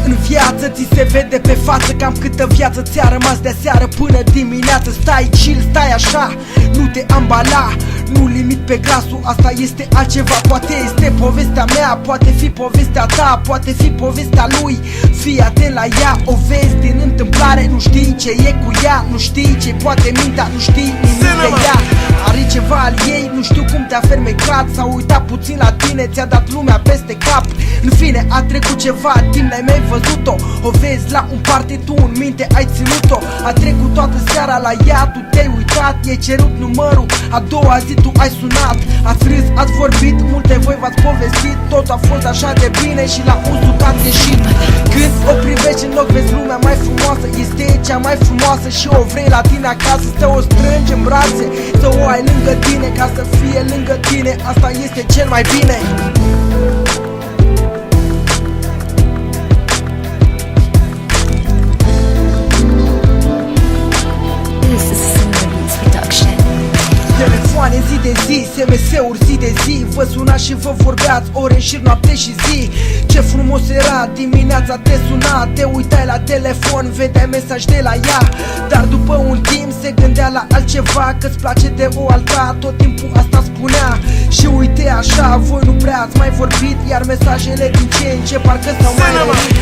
În viață ți se vede pe față cam câtă viață ți-a rămas de seară până dimineață. Stai chill, stai așa, nu te ambala, nu limit pe glasul, asta este altceva. Poate este povestea mea, poate fi povestea ta, poate fi povestea lui. Fii atent la ea, o vezi din întâmplare, nu știi ce e cu ea, nu știi ce poate mintea, nu știi nimic de ea. Are ceva al ei, nu știu cum te-a fermecat, s-a uitat puțin la tine, ți-a dat lumea peste cap. În fine, a trecut ceva timp, n-ai mai văzut-o, o vezi la un party, tu în minte ai ținut-o. A trecut toată seara la ea, tu te-ai uitat, i-ai cerut numărul, a doua zi tu ai sunat. Ați râs, ați vorbit, multe voi v-ați povestit, tot a fost așa de bine și la un suc ați ieșit. Când o privești în loc, vezi lumea mai frumoasă, este cea mai frumoasă și o vrei la tine acasă. Să o strângi în brațe, să o ai lângă tine, ca să fie lângă tine, asta este cel mai bine. Telefoane zi de zi, SMS-uri zi de zi, vă sunați și vă vorbeați ore și noapte și zi. Ce frumos era, dimineața te suna, te uitai la telefon, vedeai mesaj de la ea. Dar după un timp se gândea la altceva, că-ți place de o alta, tot timpul asta spunea. Și uite așa, voi nu prea ați mai vorbit, iar mesajele din ce în ce parcă s-au mai rărit.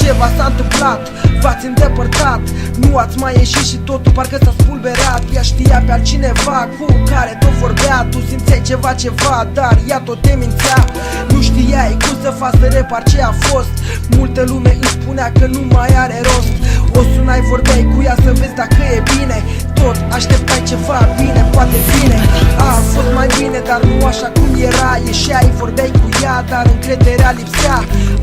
Ceva s-a întâmplat, v-ați îndepărtat, nu ați mai ieșit și totul parcă s-a spulberat. Ea știa pe altcineva cu care tot vorbea, tu simțeai ceva, dar ea tot te mințea. Nu știai cum să faci să repar ce a fost, multă lume îți spunea că nu mai are rost. O sunai, vorbeai cu ea să vezi dacă e bine, tot așteptai ceva bine, poate bine. A fost mai bine, dar nu așa cum era, ieșeai, vorbeai cu ea, dar încrederea lipsea.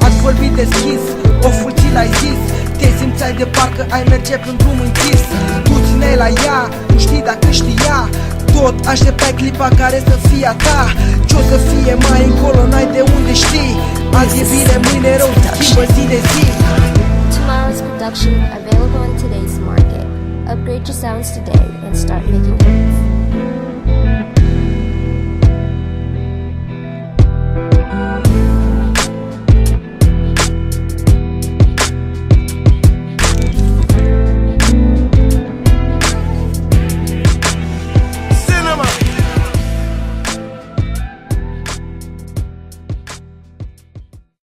Ați vorbit deschis, o fulții l-ai zis, te simțeai de parcă ai merge pe un drum închis. Tu țineai la ea, nu știi dacă știa, tot așteptai clipa care să fie a ta. Ce-o să fie mai încolo, n-ai de unde știi. Azi e bine, mâine rău, se schimbă zi de zi. Tomorrow's production available in today's market. Upgrade your sounds today and start making